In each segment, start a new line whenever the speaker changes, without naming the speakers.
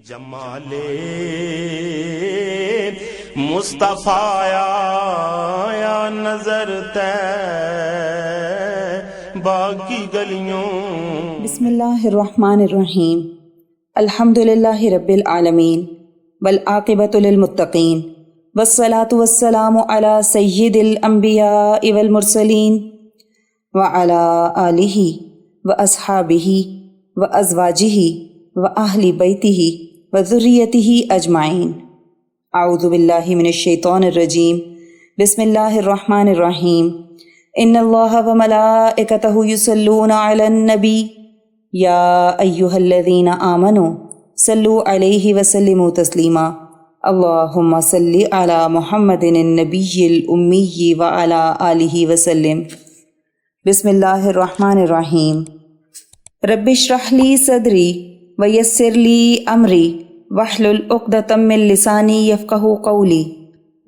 جمال مصطفیٰ یا نظر باقی گلیوں.
بسم اللہ الرحمن الرحیم. الحمدللہ رب العالمین والعاقبۃ للمتقین والصلاة والسلام علی سید الانبیاء والمرسلین وعلی آلہ واصحابہ وازواجہ واہل بیتہ وذریتہ اجمعین. اعوذ باللہ من الشیطان الرجیم. بسم اللہ الرحمن الرحیم. ان اللہ وملائکتہ یصلون علی النبی یا ایہا الذین آمنوا صلوا علیہ وسلموا تسلیما. اللہم صلی علی محمد النبی الامی وعلی آلہ وسلم. بسم اللہ الرحمن الرحیم. رب اشرح لی صدری ویسر لی امری واحلل عقدۃ من لسانی یفقہوا قولی.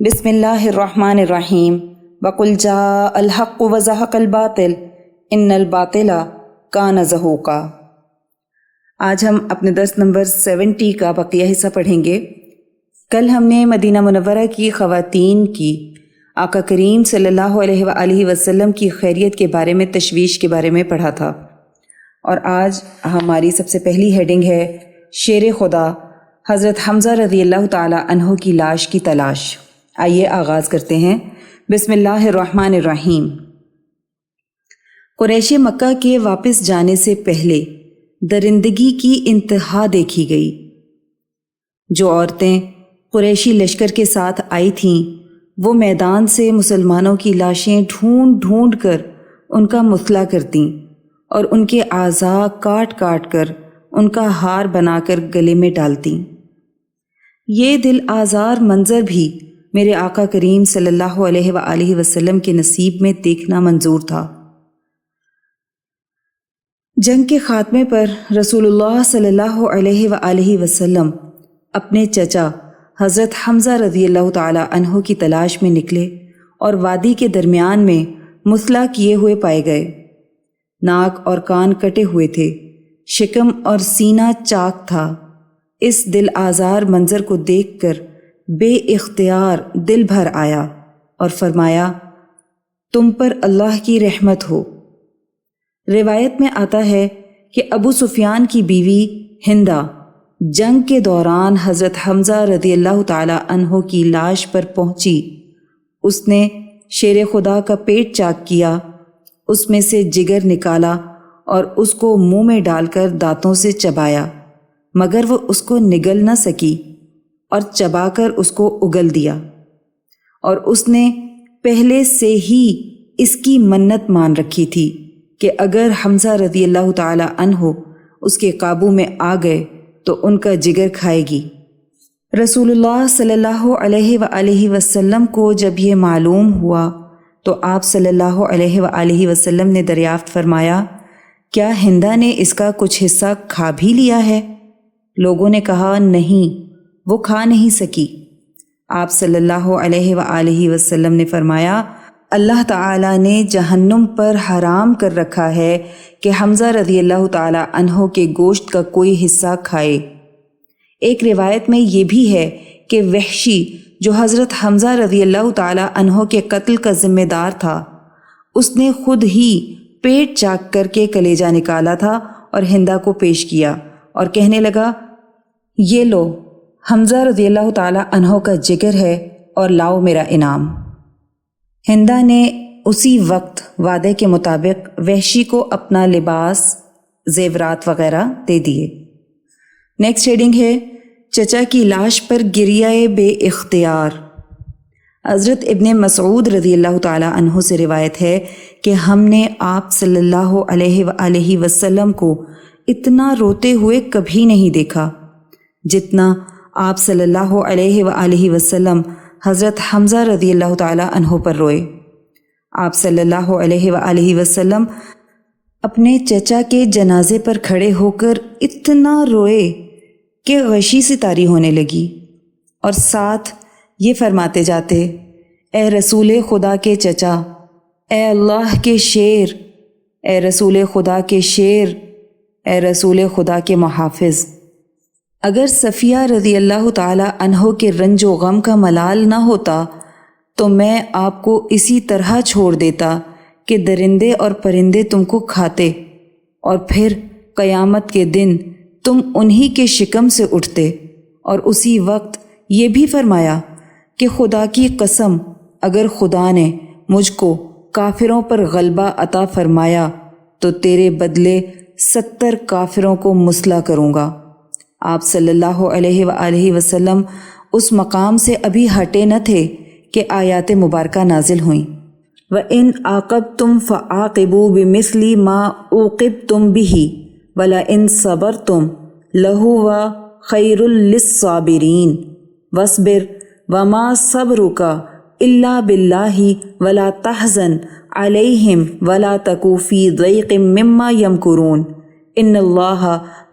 بسم اللہ الرحمن الرحیم. وقل جاء الحق وزہق الباطل ان الباطل کان زہوقا. آج ہم اپنے درس نمبر 70 کا بقیہ حصہ پڑھیں گے. کل ہم نے مدینہ منورہ کی خواتین کی آقا کریم صلی اللہ علیہ وآلہ وسلم کی خیریت کے بارے میں تشویش کے بارے میں پڑھا تھا، اور آج ہماری سب سے پہلی ہیڈنگ ہے شیر خدا حضرت حمزہ رضی اللہ تعالی عنہ کی لاش کی تلاش. آئیے آغاز کرتے ہیں. بسم اللہ الرحمن الرحیم. قریش مکہ کے واپس جانے سے پہلے درندگی کی انتہا دیکھی گئی. جو عورتیں قریشی لشکر کے ساتھ آئی تھیں وہ میدان سے مسلمانوں کی لاشیں ڈھونڈ ڈھونڈ کر ان کا مثلا کرتیں اور ان کے اعضاء کاٹ کاٹ کر ان کا ہار بنا کر گلے میں ڈالتیں. یہ دل آزار منظر بھی میرے آقا کریم صلی اللہ علیہ وآلہ وسلم کے نصیب میں دیکھنا منظور تھا. جنگ کے خاتمے پر رسول اللہ صلی اللہ علیہ وآلہ وسلم اپنے چچا حضرت حمزہ رضی اللہ تعالی عنہ کی تلاش میں نکلے اور وادی کے درمیان میں مثلا کیے ہوئے پائے گئے. ناک اور کان کٹے ہوئے تھے، شکم اور سینہ چاک تھا. اس دل آزار منظر کو دیکھ کر بے اختیار دل بھر آیا اور فرمایا تم پر اللہ کی رحمت ہو. روایت میں آتا ہے کہ ابو سفیان کی بیوی ہندہ جنگ کے دوران حضرت حمزہ رضی اللہ تعالی عنہ کی لاش پر پہنچی. اس نے شیر خدا کا پیٹ چاک کیا، اس میں سے جگر نکالا اور اس کو منہ میں ڈال کر دانتوں سے چبایا، مگر وہ اس کو نگل نہ سکی اور چبا کر اس کو اگل دیا. اور اس نے پہلے سے ہی اس کی منت مان رکھی تھی کہ اگر حمزہ رضی اللہ تعالی عنہ اس کے قابو میں آ گئے تو ان کا جگر کھائے گی. رسول اللہ صلی اللہ علیہ وآلہ وسلم کو جب یہ معلوم ہوا تو آپ صلی اللہ علیہ وآلہ وسلم نے دریافت فرمایا کیا ہندہ نے اس کا کچھ حصہ کھا بھی لیا ہے؟ لوگوں نے کہا نہیں، وہ کھا نہیں سکی. آپ صلی اللہ علیہ وآلہ وسلم نے فرمایا اللہ تعالیٰ نے جہنم پر حرام کر رکھا ہے کہ حمزہ رضی اللہ تعالی عنہ کے گوشت کا کوئی حصہ کھائے. ایک روایت میں یہ بھی ہے کہ وحشی جو حضرت حمزہ رضی اللہ تعالی عنہ کے قتل کا ذمہ دار تھا، اس نے خود ہی پیٹ چاک کر کے کلیجہ نکالا تھا اور ہندہ کو پیش کیا اور کہنے لگا یہ لو، حمزہ رضی اللہ تعالی عنہ کا جگر ہے اور لاؤ میرا انعام. ہندہ نے اسی وقت وعدے کے مطابق وحشی کو اپنا لباس، زیورات وغیرہ دے دیے. نیکسٹ ہیڈنگ ہے چچا کی لاش پر گریہ بے اختیار. حضرت ابن مسعود رضی اللہ تعالی عنہ سے روایت ہے کہ ہم نے آپ صلی اللہ علیہ وآلہ وسلم کو اتنا روتے ہوئے کبھی نہیں دیکھا جتنا آپ صلی اللہ علیہ وآلہ وسلم حضرت حمزہ رضی اللہ تعالی عنہ پر روئے. آپ صلی اللہ علیہ وآلہ وسلم اپنے چچا کے جنازے پر کھڑے ہو کر اتنا روئے کہ غشی سی طاری ہونے لگی، اور ساتھ یہ فرماتے جاتے اے رسول خدا کے چچا، اے اللہ کے شیر، اے رسول خدا کے شیر، اے رسول خدا کے محافظ، اگر صفیہ رضی اللہ تعالی عنہ کے رنج و غم کا ملال نہ ہوتا تو میں آپ کو اسی طرح چھوڑ دیتا کہ درندے اور پرندے تم کو کھاتے، اور پھر قیامت کے دن تم انہی کے شکم سے اٹھتے۔ اور اسی وقت یہ بھی فرمایا کہ خدا کی قسم اگر خدا نے مجھ کو کافروں پر غلبہ عطا فرمایا تو تیرے بدلے 70 کافروں کو مسلح کروں گا۔ آپ صلی اللہ علیہ وآلہ وسلم اس مقام سے ابھی ہٹے نہ تھے کہ آیات مبارکہ نازل ہوئیں۔ وَإِنْ عَاقَبْتُمْ فَعَاقِبُوا بِمِثْلِ مَا عُوقِبْتُمْ بِهِ وَلَئِنْ صَبَرْتُمْ لَهُوَ خَيْرٌ لِلصَّابِرِينَ وَاصْبِرْ وَمَا صَبْرُكَ إِلَّا بِاللَّهِ وَلَا تَحْزَنْ عَلَيْهِمْ وَلَا تَكُ فِي ضَيْقٍ مِّمَّا يَمْكُرُونَ ان اللہ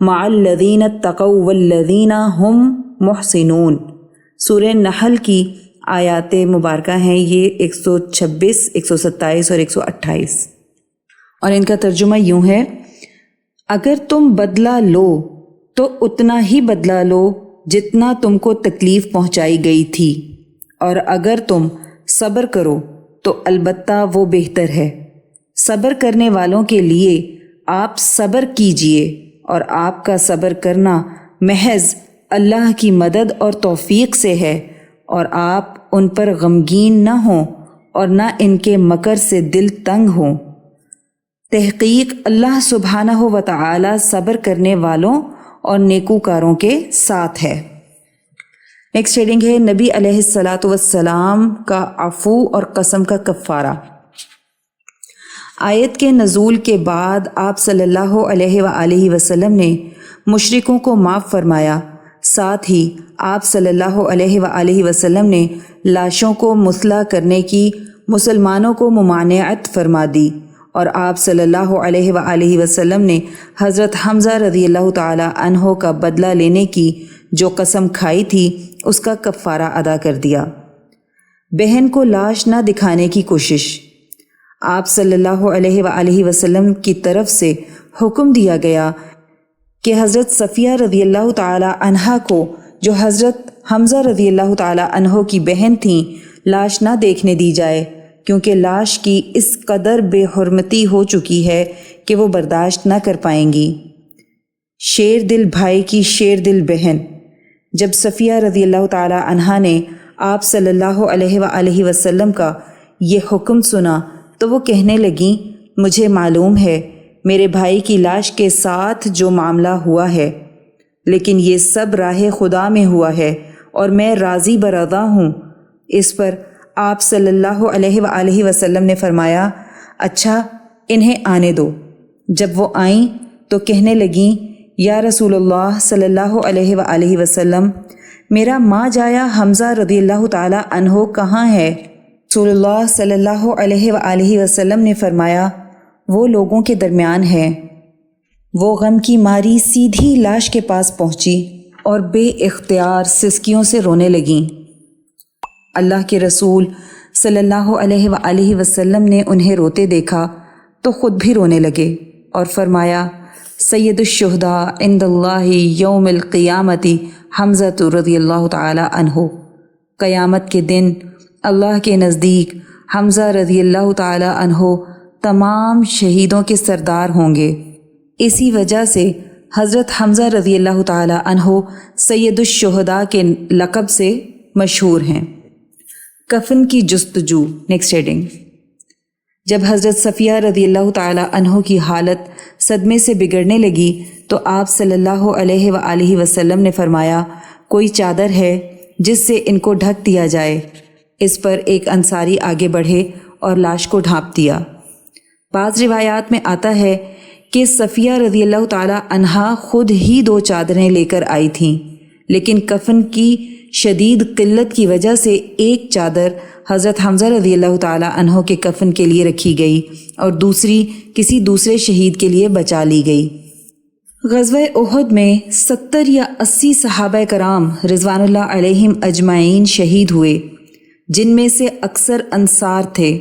مع الذین اتقوا والذین هم محسنون۔ سورہ نحل کی آیات مبارکہ ہیں یہ 126، 127 اور 128، اور ان کا ترجمہ یوں ہے: اگر تم بدلہ لو تو اتنا ہی بدلہ لو جتنا تم کو تکلیف پہنچائی گئی تھی، اور اگر تم صبر کرو تو البتہ وہ بہتر ہے۔ صبر کرنے والوں کے لیے آپ صبر کیجئے، اور آپ کا صبر کرنا محض اللہ کی مدد اور توفیق سے ہے، اور آپ ان پر غمگین نہ ہوں اور نہ ان کے مکر سے دل تنگ ہوں۔ تحقیق اللہ سبحانہ و تعالی صبر کرنے والوں اور نیکوکاروں کے ساتھ ہے۔ نیکسٹ ہیڈنگ ہے نبی علیہ الصلاۃ والسلام کا عفو اور قسم کا کفارہ۔ آیت کے نزول کے بعد آپ صلی اللہ علیہ وآلہ وسلم نے مشرکوں کو معاف فرمایا، ساتھ ہی آپ صلی اللہ علیہ وآلہ وسلم نے لاشوں کو مسلح کرنے کی مسلمانوں کو ممانعت فرما دی، اور آپ صلی اللہ علیہ وآلہ وسلم نے حضرت حمزہ رضی اللہ تعالی عنہ کا بدلہ لینے کی جو قسم کھائی تھی اس کا کفارہ ادا کر دیا۔ بہن کو لاش نہ دکھانے کی کوشش۔ آپ صلی اللہ علیہ وآلہ وسلم کی طرف سے حکم دیا گیا کہ حضرت صفیہ رضی اللہ تعالی عنہا کو، جو حضرت حمزہ رضی اللہ تعالی عنہ کی بہن تھیں، لاش نہ دیکھنے دی جائے، کیونکہ لاش کی اس قدر بے حرمتی ہو چکی ہے کہ وہ برداشت نہ کر پائیں گی۔ شیر دل بھائی کی شیر دل بہن۔ جب صفیہ رضی اللہ تعالی عنہا نے آپ صلی اللہ علیہ وآلہ وسلم کا یہ حکم سنا تو وہ کہنے لگیں، مجھے معلوم ہے میرے بھائی کی لاش کے ساتھ جو معاملہ ہوا ہے، لیکن یہ سب راہ خدا میں ہوا ہے اور میں راضی برضا ہوں۔ اس پر آپ صلی اللہ علیہ وآلہ وسلم نے فرمایا، اچھا انہیں آنے دو۔ جب وہ آئیں تو کہنے لگیں، یا رسول اللہ صلی اللہ علیہ وآلہ وسلم، میرا ماں جایا حمزہ رضی اللہ تعالی عنہ کہاں ہے؟ رسول اللہ صلی اللہ علیہ وآلہ وسلم نے فرمایا، وہ لوگوں کے درمیان ہے۔ وہ غم کی ماری سیدھی لاش کے پاس پہنچی اور بے اختیار سسکیوں سے رونے لگیں۔ اللہ کے رسول صلی اللہ علیہ وآلہ وسلم نے انہیں روتے دیکھا تو خود بھی رونے لگے اور فرمایا، سید الشہداء عند اللہ یوم القیامت حمزہ رضی اللہ تعالی عنہ۔ قیامت کے دن اللہ کے نزدیک حمزہ رضی اللہ تعالی عنہ تمام شہیدوں کے سردار ہوں گے۔ اسی وجہ سے حضرت حمزہ رضی اللہ تعالی عنہ سید الشہداء کے لقب سے مشہور ہیں۔ کفن کی جستجو۔ Next heading. جب حضرت صفیہ رضی اللہ تعالی عنہ کی حالت صدمے سے بگڑنے لگی تو آپ صلی اللہ علیہ وآلہ وسلم نے فرمایا، کوئی چادر ہے جس سے ان کو ڈھک دیا جائے۔ اس پر ایک انصاری آگے بڑھے اور لاش کو ڈھانپ دیا۔ بعض روایات میں آتا ہے کہ صفیہ رضی اللہ تعالی عنہا خود ہی 2 چادریں لے کر آئی تھیں، لیکن کفن کی شدید قلت کی وجہ سے ایک چادر حضرت حمزہ رضی اللہ تعالی عنہ کے کفن کے لیے رکھی گئی اور دوسری کسی دوسرے شہید کے لیے بچا لی گئی۔ غزوہ احد میں 70 یا 80 صحابہ کرام رضوان اللہ علیہم اجمعین شہید ہوئے، جن میں سے اکثر انصار تھے۔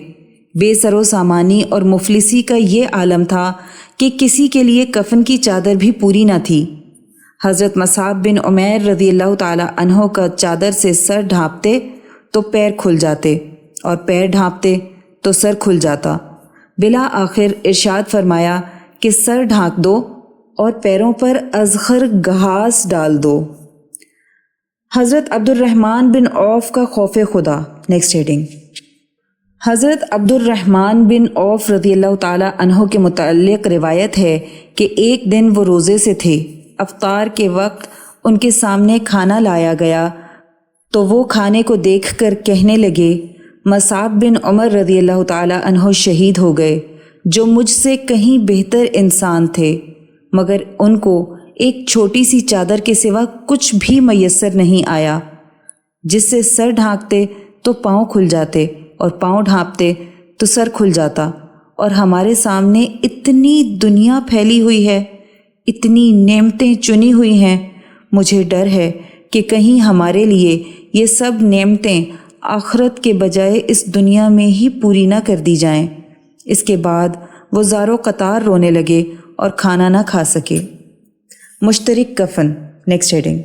بے سر و سامانی اور مفلسی کا یہ عالم تھا کہ کسی کے لیے کفن کی چادر بھی پوری نہ تھی۔ حضرت مصعب بن عمیر رضی اللہ تعالی عنہ کا چادر سے سر ڈھانپتے تو پیر کھل جاتے اور پیر ڈھانپتے تو سر کھل جاتا۔ بلا آخر ارشاد فرمایا کہ سر ڈھانپ دو اور پیروں پر ازخر گھاس ڈال دو۔ حضرت عبد الرحمن بن عوف کا خوف خدا۔ Next heading. حضرت عبد الرحمن بن عوف رضی اللہ تعالی عنہ کے متعلق روایت ہے کہ ایک دن وہ روزے سے تھے۔ افطار کے وقت ان کے سامنے کھانا لایا گیا تو وہ کھانے کو دیکھ کر کہنے لگے، مصعب بن عمر رضی اللہ تعالی عنہ شہید ہو گئے، جو مجھ سے کہیں بہتر انسان تھے، مگر ان کو ایک چھوٹی سی چادر کے سوا کچھ بھی میسر نہیں آیا، جس سے سر ڈھانکتے تو پاؤں کھل جاتے اور پاؤں ڈھانپتے تو سر کھل جاتا، اور ہمارے سامنے اتنی دنیا پھیلی ہوئی ہے، اتنی نعمتیں چنی ہوئی ہیں، مجھے ڈر ہے کہ کہیں ہمارے لیے یہ سب نعمتیں آخرت کے بجائے اس دنیا میں ہی پوری نہ کر دی جائیں۔ اس کے بعد وہ زار و قطار رونے لگے اور کھانا نہ کھا سکے۔ مشترک کفن۔ Next heading.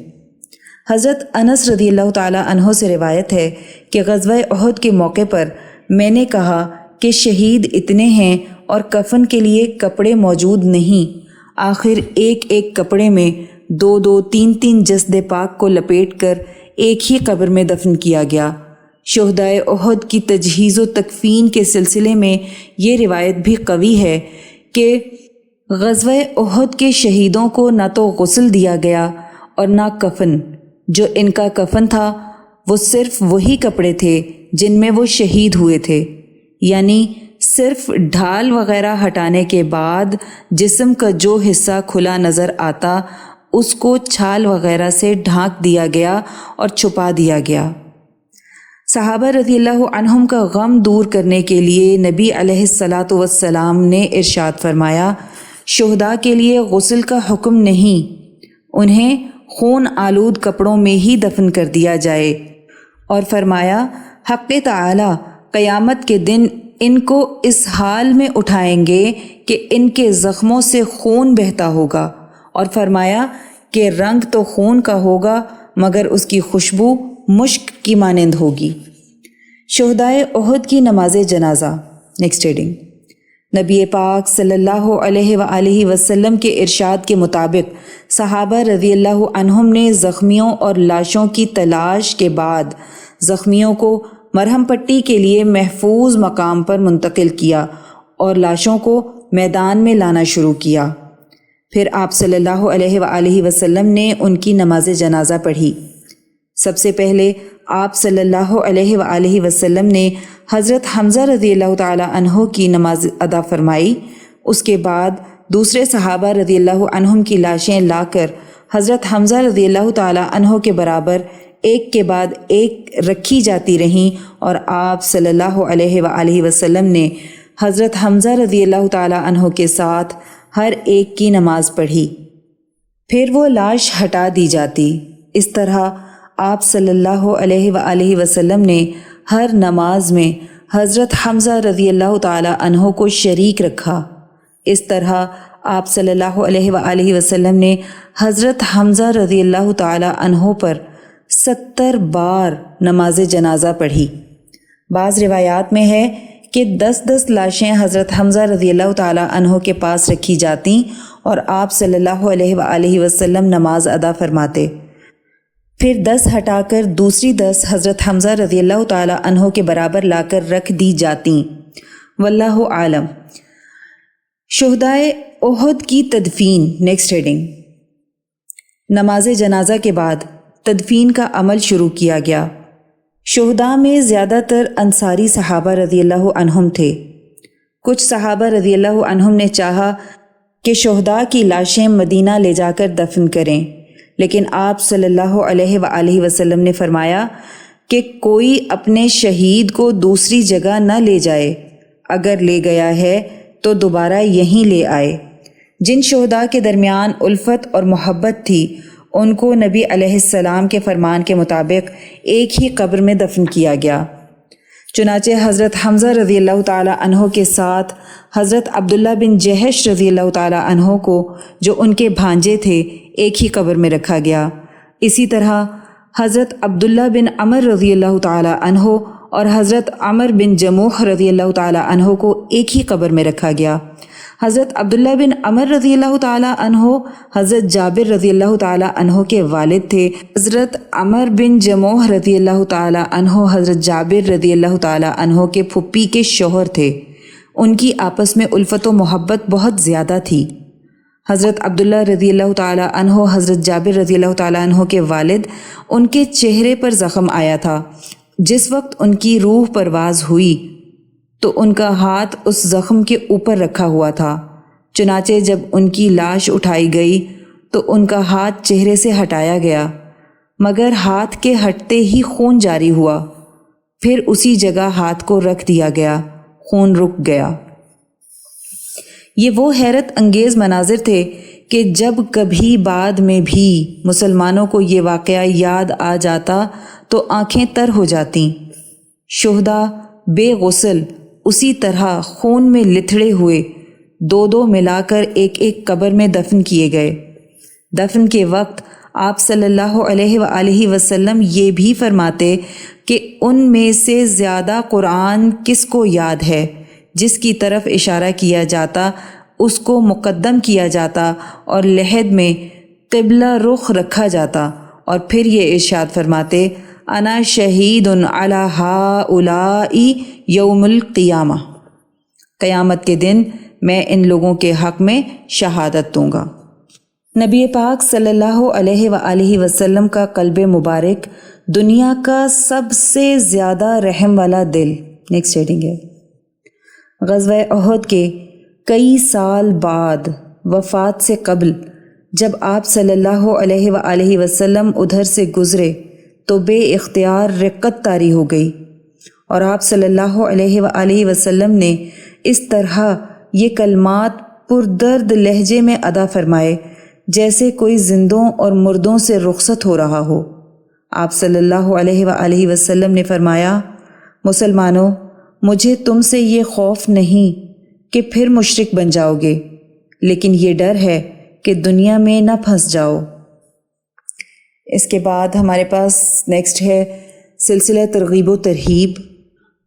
حضرت انس رضی اللہ تعالی عنہ سے روایت ہے کہ غزوہ احد کے موقع پر میں نے کہا کہ شہید اتنے ہیں اور کفن کے لیے کپڑے موجود نہیں، آخر ایک ایک کپڑے میں دو دو تین تین جسد پاک کو لپیٹ کر ایک ہی قبر میں دفن کیا گیا۔ شہدائے احد کی تجہیز و تکفین کے سلسلے میں یہ روایت بھی قوی ہے کہ غزوہ احد کے شہیدوں کو نہ تو غسل دیا گیا اور نہ کفن، جو ان کا کفن تھا وہ صرف وہی کپڑے تھے جن میں وہ شہید ہوئے تھے، یعنی صرف ڈھال وغیرہ ہٹانے کے بعد جسم کا جو حصہ کھلا نظر آتا اس کو چھال وغیرہ سے ڈھانک دیا گیا اور چھپا دیا گیا۔ صحابہ رضی اللہ عنہم کا غم دور کرنے کے لیے نبی علیہ الصلاۃ والسلام نے ارشاد فرمایا، شہداء کے لیے غسل کا حکم نہیں، انہیں خون آلود کپڑوں میں ہی دفن کر دیا جائے، اور فرمایا حق تعالی قیامت کے دن ان کو اس حال میں اٹھائیں گے کہ ان کے زخموں سے خون بہتا ہوگا، اور فرمایا کہ رنگ تو خون کا ہوگا مگر اس کی خوشبو مشک کی مانند ہوگی۔ شہدائے احد کی نماز جنازہ۔ Next heading. نبی پاک صلی اللہ علیہ وآلہ وسلم کے ارشاد کے مطابق صحابہ رضی اللہ عنہم نے زخمیوں اور لاشوں کی تلاش کے بعد زخمیوں کو مرہم پٹی کے لیے محفوظ مقام پر منتقل کیا اور لاشوں کو میدان میں لانا شروع کیا۔ پھر آپ صلی اللہ علیہ وآلہ وسلم نے ان کی نماز جنازہ پڑھی۔ سب سے پہلے آپ صلی اللہ علیہ وآلہ وسلم نے حضرت حمزہ رضی اللہ تعالی عنہ کی نماز ادا فرمائی، اس کے بعد دوسرے صحابہ رضی اللہ عنہم کی لاشیں لا کر حضرت حمزہ رضی اللہ تعالی عنہ کے برابر ایک کے بعد ایک رکھی جاتی رہیں، اور آپ صلی اللہ علیہ وآلہ وسلم نے حضرت حمزہ رضی اللہ تعالی عنہ کے ساتھ ہر ایک کی نماز پڑھی، پھر وہ لاش ہٹا دی جاتی۔ اس طرح آپ صلی اللہ علیہ وآلہ وسلم نے ہر نماز میں حضرت حمزہ رضی اللہ تعالی عنہ کو شریک رکھا۔ اس طرح آپ صلی اللہ علیہ وآلہ وسلم نے حضرت حمزہ رضی اللہ تعالی عنہ پر 70 بار نماز جنازہ پڑھی۔ بعض روایات میں ہے کہ 10 لاشیں حضرت حمزہ رضی اللہ تعالی عنہ کے پاس رکھی جاتیں اور آپ صلی اللہ علیہ وآلہ وسلم نماز ادا فرماتے، پھر 10 ہٹا کر دوسری 10 حضرت حمزہ رضی اللہ تعالی عنہ کے برابر لا کر رکھ دی جاتیں۔ واللہ عالم۔ شہدائے احد کی تدفین۔ Next heading. نماز جنازہ کے بعد تدفین کا عمل شروع کیا گیا۔ شہداء میں زیادہ تر انصاری صحابہ رضی اللہ عنہم تھے۔ کچھ صحابہ رضی اللہ عنہم نے چاہا کہ شہداء کی لاشیں مدینہ لے جا کر دفن کریں، لیکن آپ صلی اللہ علیہ وآلہ وسلم نے فرمایا کہ کوئی اپنے شہید کو دوسری جگہ نہ لے جائے، اگر لے گیا ہے تو دوبارہ یہیں لے آئے۔ جن شہداء کے درمیان الفت اور محبت تھی ان کو نبی علیہ السلام کے فرمان کے مطابق ایک ہی قبر میں دفن کیا گیا۔ چنانچہ حضرت حمزہ رضی اللہ تعالیٰ عنہ کے ساتھ حضرت عبداللہ بن جہش رضی اللہ تعالیٰ عنہ کو جو ان کے بھانجے تھے ایک ہی قبر میں رکھا گیا۔ اسی طرح حضرت عبداللہ بن عمر رضی اللہ تعالیٰ عنہ اور حضرت عمر بن جموح رضی اللہ تعالیٰ عنہ کو ایک ہی قبر میں رکھا گیا۔ حضرت عبداللہ بن عمر رضی اللہ تعالیٰ عنہ حضرت جابر رضی اللہ تعالیٰ عنہ کے والد تھے۔ حضرت عمر بن جموح رضی اللہ تعالیٰ عنہ حضرت جابر رضی اللہ تعالیٰ عنہ کے پھپھی کے شوہر تھے۔ ان کی آپس میں الفت و محبت بہت زیادہ تھی۔ حضرت عبداللہ رضی اللہ تعالیٰ عنہ حضرت جابر رضی اللہ تعالیٰ عنہ کے والد، ان کے چہرے پر زخم آیا تھا۔ جس وقت ان کی روح پرواز ہوئی تو ان کا ہاتھ اس زخم کے اوپر رکھا ہوا تھا۔ چنانچہ جب ان کی لاش اٹھائی گئی تو ان کا ہاتھ چہرے سے ہٹایا گیا، مگر ہاتھ کے ہٹتے ہی خون جاری ہوا۔ پھر اسی جگہ ہاتھ کو رکھ دیا گیا، خون رک گیا۔ یہ وہ حیرت انگیز مناظر تھے کہ جب کبھی بعد میں بھی مسلمانوں کو یہ واقعہ یاد آ جاتا تو آنکھیں تر ہو جاتیں۔ شہداء بے غسل اسی طرح خون میں لتھڑے ہوئے دو دو ملا کر ایک ایک قبر میں دفن کیے گئے۔ دفن کے وقت آپ صلی اللہ علیہ وآلہ وسلم یہ بھی فرماتے کہ ان میں سے زیادہ قرآن کس کو یاد ہے؟ جس کی طرف اشارہ کیا جاتا اس کو مقدم کیا جاتا اور لحد میں قبلہ رخ رکھا جاتا، اور پھر یہ ارشاد فرماتے انا شہید علی ہؤلاء یوم القیامہ، قیامت کے دن میں ان لوگوں کے حق میں شہادت دوں گا۔ نبی پاک صلی اللہ علیہ وآلہ وسلم کا قلب مبارک دنیا کا سب سے زیادہ رحم والا دل۔ نیکسٹ ہیڈنگ ہے غزوہ احد کے کئی سال بعد وفات سے قبل جب آپ صلی اللہ علیہ وآلہ وسلم ادھر سے گزرے تو بے اختیار رقت طاری ہو گئی، اور آپ صلی اللہ علیہ وآلہ وسلم نے اس طرح یہ کلمات پردرد لہجے میں ادا فرمائے جیسے کوئی زندوں اور مردوں سے رخصت ہو رہا ہو۔ آپ صلی اللہ علیہ وآلہ وسلم نے فرمایا، مسلمانوں، مجھے تم سے یہ خوف نہیں کہ پھر مشرک بن جاؤ گے، لیکن یہ ڈر ہے کہ دنیا میں نہ پھنس جاؤ۔ اس کے بعد ہمارے پاس نیکسٹ ہے سلسلہ ترغیب و ترہیب،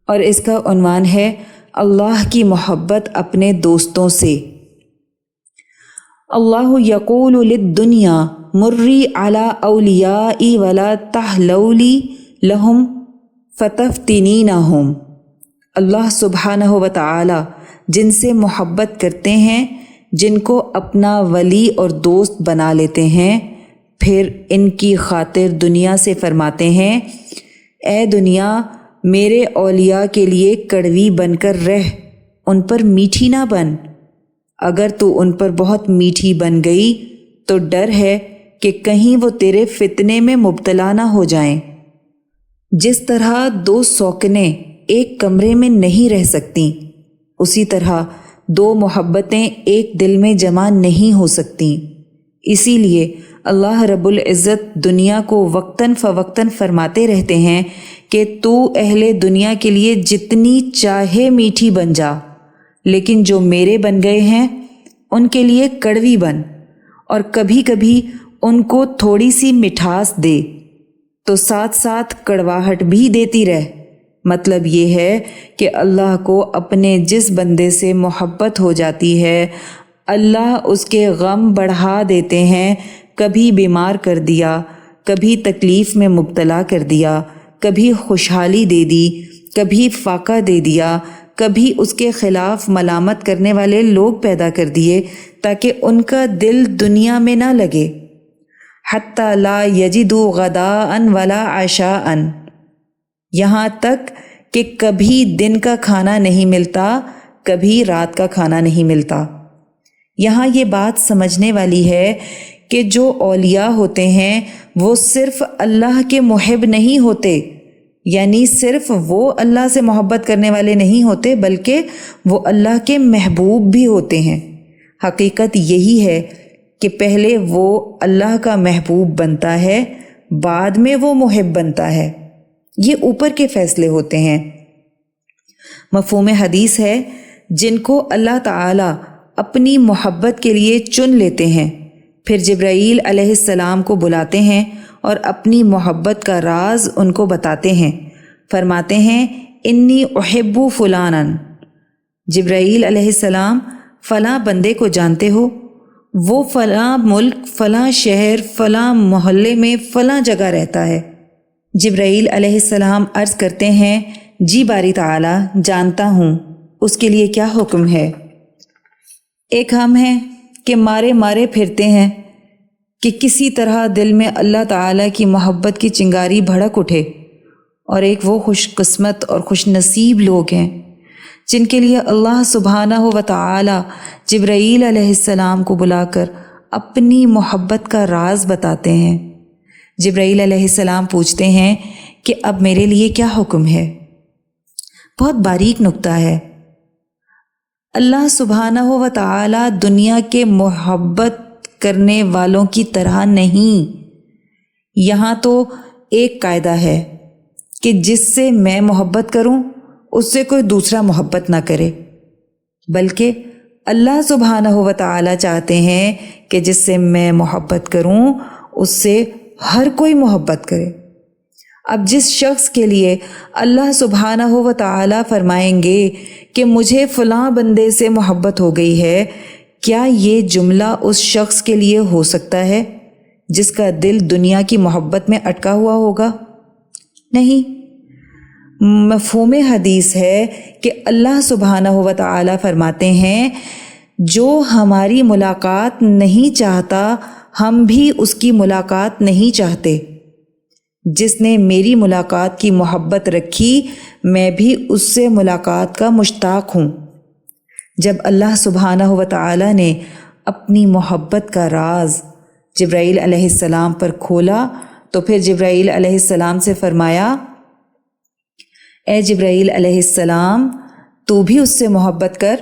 اور اس کا عنوان ہے اللہ کی محبت اپنے دوستوں سے۔ اللہ یقول للدنیا مری علی اولیائی ولا تحلولی لہم فتفتنینہم۔ اللہ سبحانہ و تعالی جن سے محبت کرتے ہیں، جن کو اپنا ولی اور دوست بنا لیتے ہیں، پھر ان کی خاطر دنیا سے فرماتے ہیں، اے دنیا میرے اولیاء کے لیے کڑوی بن کر رہ، ان پر میٹھی نہ بن۔ اگر تو ان پر بہت میٹھی بن گئی تو ڈر ہے کہ کہیں وہ تیرے فتنے میں مبتلا نہ ہو جائیں۔ جس طرح دو سوکنے ایک کمرے میں نہیں رہ سکتیں، اسی طرح دو محبتیں ایک دل میں جمع نہیں ہو سکتیں۔ اسی لیے اللہ رب العزت دنیا کو وقتاً فوقتاً فرماتے رہتے ہیں کہ تو اہل دنیا کے لیے جتنی چاہے میٹھی بن جا، لیکن جو میرے بن گئے ہیں ان کے لیے کڑوی بن، اور کبھی کبھی ان کو تھوڑی سی مٹھاس دے تو ساتھ ساتھ کڑواہٹ بھی دیتی رہ۔ مطلب یہ ہے کہ اللہ کو اپنے جس بندے سے محبت ہو جاتی ہے، اللہ اس کے غم بڑھا دیتے ہیں۔ کبھی بیمار کر دیا، کبھی تکلیف میں مبتلا کر دیا، کبھی خوشحالی دے دی، کبھی فاقہ دے دیا، کبھی اس کے خلاف ملامت کرنے والے لوگ پیدا کر دیے تاکہ ان کا دل دنیا میں نہ لگے۔ حتی لا یجدوا غداء ولا عشاء، یہاں تک کہ کبھی دن کا کھانا نہیں ملتا، کبھی رات کا کھانا نہیں ملتا۔ یہاں یہ بات سمجھنے والی ہے کہ جو اولیاء ہوتے ہیں وہ صرف اللہ کے محب نہیں ہوتے، یعنی صرف وہ اللہ سے محبت کرنے والے نہیں ہوتے، بلکہ وہ اللہ کے محبوب بھی ہوتے ہیں۔ حقیقت یہی ہے کہ پہلے وہ اللہ کا محبوب بنتا ہے، بعد میں وہ محب بنتا ہے۔ یہ اوپر کے فیصلے ہوتے ہیں۔ مفہوم حدیث ہے جن کو اللہ تعالیٰ اپنی محبت کے لیے چن لیتے ہیں، پھر جبرائیل علیہ السلام کو بلاتے ہیں اور اپنی محبت کا راز ان کو بتاتے ہیں، فرماتے ہیں انی احب فلانا، جبرائیل علیہ السلام فلاں بندے کو جانتے ہو، وہ فلاں ملک، فلاں شہر، فلاں محلے میں فلاں جگہ رہتا ہے۔ جبرائیل علیہ السلام عرض کرتے ہیں جی باری تعالیٰ جانتا ہوں، اس کے لیے کیا حکم ہے؟ ایک ہم ہیں کہ مارے مارے پھرتے ہیں کہ کسی طرح دل میں اللہ تعالیٰ کی محبت کی چنگاری بھڑک اٹھے، اور ایک وہ خوش قسمت اور خوش نصیب لوگ ہیں جن کے لیے اللہ سبحانہ و تعالی جبرائیل علیہ السلام کو بلا کر اپنی محبت کا راز بتاتے ہیں۔ جبرائیل علیہ السلام پوچھتے ہیں کہ اب میرے لیے کیا حکم ہے؟ بہت باریک نکتہ ہے۔ اللہ سبحانہ و تعالی دنیا کے محبت کرنے والوں کی طرح نہیں۔ یہاں تو ایک قاعدہ ہے کہ جس سے میں محبت کروں اس سے کوئی دوسرا محبت نہ کرے، بلکہ اللہ سبحانہ و تعالی چاہتے ہیں کہ جس سے میں محبت کروں اس سے ہر کوئی محبت کرے۔ اب جس شخص کے لیے اللہ سبحانہ و تعالی فرمائیں گے کہ مجھے فلاں بندے سے محبت ہو گئی ہے، کیا یہ جملہ اس شخص کے لیے ہو سکتا ہے جس کا دل دنیا کی محبت میں اٹکا ہوا ہوگا؟ نہیں۔ مفہوم حدیث ہے کہ اللہ سبحانہ و تعالی فرماتے ہیں جو ہماری ملاقات نہیں چاہتا ہم بھی اس کی ملاقات نہیں چاہتے، جس نے میری ملاقات کی محبت رکھی میں بھی اس سے ملاقات کا مشتاق ہوں۔ جب اللہ سبحانہ و تعالی نے اپنی محبت کا راز جبرائیل علیہ السلام پر کھولا تو پھر جبرائیل علیہ السلام سے فرمایا اے جبرائیل علیہ السلام تو بھی اس سے محبت کر،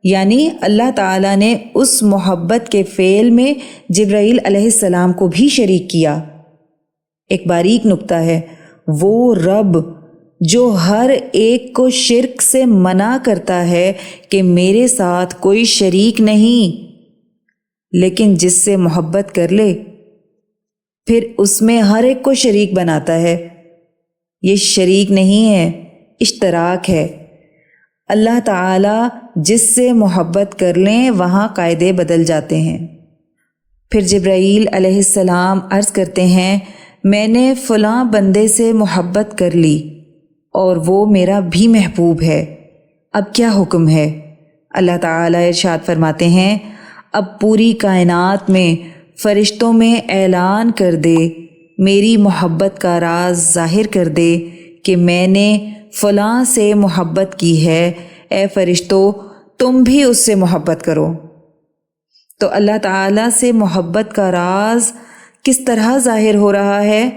یعنی اللہ تعالیٰ نے اس محبت کے فعل میں جبرائیل علیہ السلام کو بھی شریک کیا۔ ایک باریک نکتہ ہے، وہ رب جو ہر ایک کو شرک سے منع کرتا ہے کہ میرے ساتھ کوئی شریک نہیں، لیکن جس سے محبت کر لے پھر اس میں ہر ایک کو شریک بناتا ہے، یہ شریک نہیں ہے، اشتراک ہے۔ اللہ تعالیٰ جس سے محبت کر لیں وہاں قاعدے بدل جاتے ہیں۔ پھر جبرائیل علیہ السلام عرض کرتے ہیں میں نے فلاں بندے سے محبت کر لی اور وہ میرا بھی محبوب ہے، اب کیا حکم ہے؟ اللہ تعالیٰ ارشاد فرماتے ہیں اب پوری کائنات میں فرشتوں میں اعلان کر دے، میری محبت کا راز ظاہر کر دے کہ میں نے فلاں سے محبت کی ہے، اے فرشتو تم بھی اس سے محبت کرو۔ تو اللہ تعالیٰ سے محبت کا راز کس طرح ظاہر ہو رہا ہے؟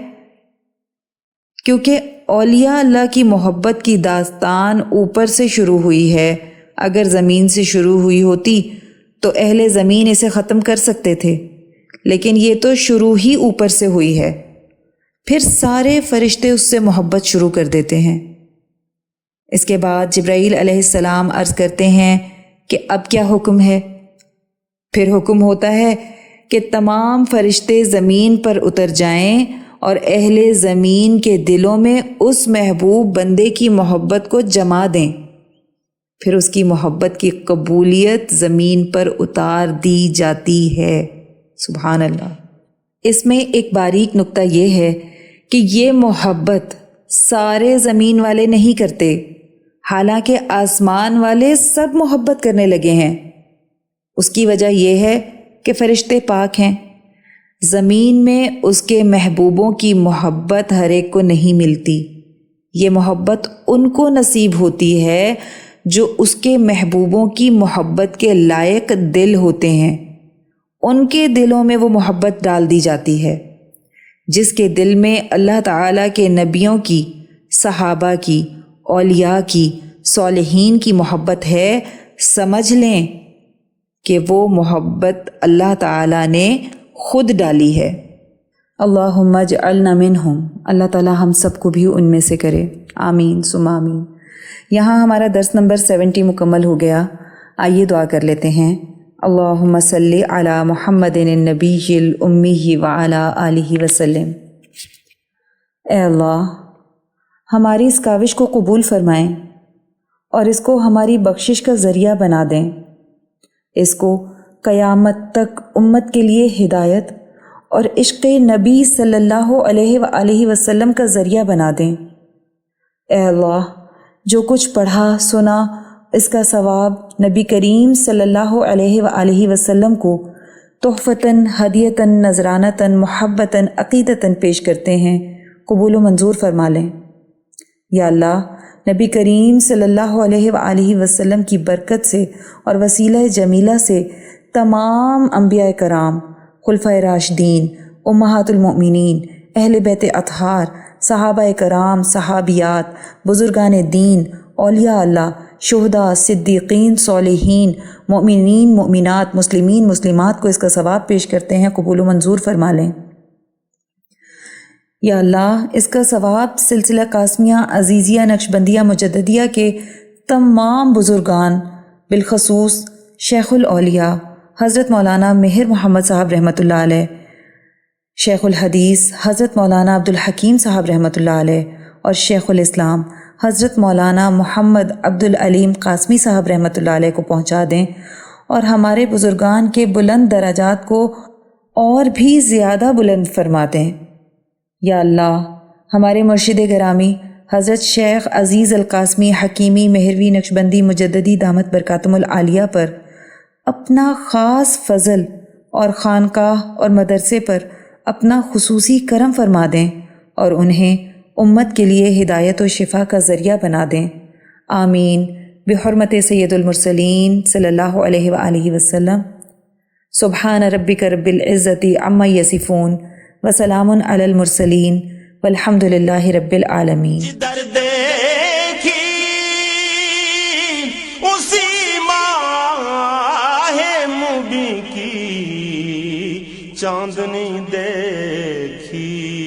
کیونکہ اولیاء اللہ کی محبت کی داستان اوپر سے شروع ہوئی ہے، اگر زمین سے شروع ہوئی ہوتی تو اہل زمین اسے ختم کر سکتے تھے، لیکن یہ تو شروع ہی اوپر سے ہوئی ہے، پھر سارے فرشتے اس سے محبت شروع کر دیتے ہیں۔ اس کے بعد جبرائیل علیہ السلام عرض کرتے ہیں کہ اب کیا حکم ہے؟ پھر حکم ہوتا ہے کہ تمام فرشتے زمین پر اتر جائیں اور اہل زمین کے دلوں میں اس محبوب بندے کی محبت کو جما دیں، پھر اس کی محبت کی قبولیت زمین پر اتار دی جاتی ہے۔ سبحان اللہ۔ اس میں ایک باریک نکتہ یہ ہے کہ یہ محبت سارے زمین والے نہیں کرتے، حالانکہ آسمان والے سب محبت کرنے لگے ہیں۔ اس کی وجہ یہ ہے کہ فرشتے پاک ہیں، زمین میں اس کے محبوبوں کی محبت ہر ایک کو نہیں ملتی، یہ محبت ان کو نصیب ہوتی ہے جو اس کے محبوبوں کی محبت کے لائق دل ہوتے ہیں، ان کے دلوں میں وہ محبت ڈال دی جاتی ہے۔ جس کے دل میں اللہ تعالیٰ کے نبیوں کی، صحابہ کی، اولیاء کی، صالحین کی محبت ہے، سمجھ لیں کہ وہ محبت اللہ تعالیٰ نے خود ڈالی ہے۔ اللہم اجعلنا منہم، اللہ تعالیٰ ہم سب کو بھی ان میں سے کرے، آمین ثم آمین۔ یہاں ہمارا درس نمبر 70 مکمل ہو گیا۔ آئیے دعا کر لیتے ہیں۔ اللہم صلی علی محمد النبی الامی وعلی آلہ وسلم۔ اے اللہ، ہماری اس کاوش کو قبول فرمائیں اور اس کو ہماری بخشش کا ذریعہ بنا دیں۔ اس کو قیامت تک امت کے لیے ہدایت اور عشق نبی صلی اللہ علیہ وآلہ وسلم کا ذریعہ بنا دیں۔ اے اللہ، جو کچھ پڑھا سنا اس کا ثواب نبی کریم صلی اللہ علیہ وآلہ وسلم کو تحفتاً، ہدیتاً، نذرانتاً، محبتاً، عقیدتاً پیش کرتے ہیں، قبول و منظور فرما لیں۔ یا اللہ، نبی کریم صلی اللہ علیہ وآلہ وسلم کی برکت سے اور وسیلہ جمیلہ سے تمام انبیاء کرام، خلفائے راشدین، امہات المؤمنین، اہل بیت اطہار، صحابہ کرام، صحابیات، بزرگان دین، اولیاء اللہ، شہداء، صدیقین، صالحین، مؤمنین، مؤمنات، مسلمین، مسلمات کو اس کا ثواب پیش کرتے ہیں، قبول و منظور فرما لیں۔ یا اللہ، اس کا ثواب سلسلہ قاسمیہ، عزیزیہ، نقشبندیہ، مجددیہ کے تمام بزرگان، بالخصوص شیخ الاولیاء حضرت مولانا مہر محمد صاحب رحمۃ اللہ علیہ، شیخ الحدیث حضرت مولانا عبدالحکیم صاحب رحمۃ اللہ علیہ، اور شیخ الاسلام حضرت مولانا محمد عبدالعلیم قاسمی صاحب رحمۃ اللہ علیہ کو پہنچا دیں، اور ہمارے بزرگان کے بلند درجات کو اور بھی زیادہ بلند فرما دیں۔ یا اللہ، ہمارے مرشد گرامی حضرت شیخ عزیز القاسمی حکیمی مہروی نقشبندی مجددی دامت برکاتہم العالیہ پر اپنا خاص فضل اور خانقاہ اور مدرسے پر اپنا خصوصی کرم فرما دیں اور انہیں امت کے لیے ہدایت و شفا کا ذریعہ بنا دیں۔ آمین بحرمت سید المرسلین صلی اللہ علیہ وآلہ وسلم۔ سبحان ربک رب العزت عما یصفون وسلام علی المرسلین والحمد للہ رب العالمین۔
جدھر دیکھی اسی ماہ مبیں کی چاندنی دیکھی۔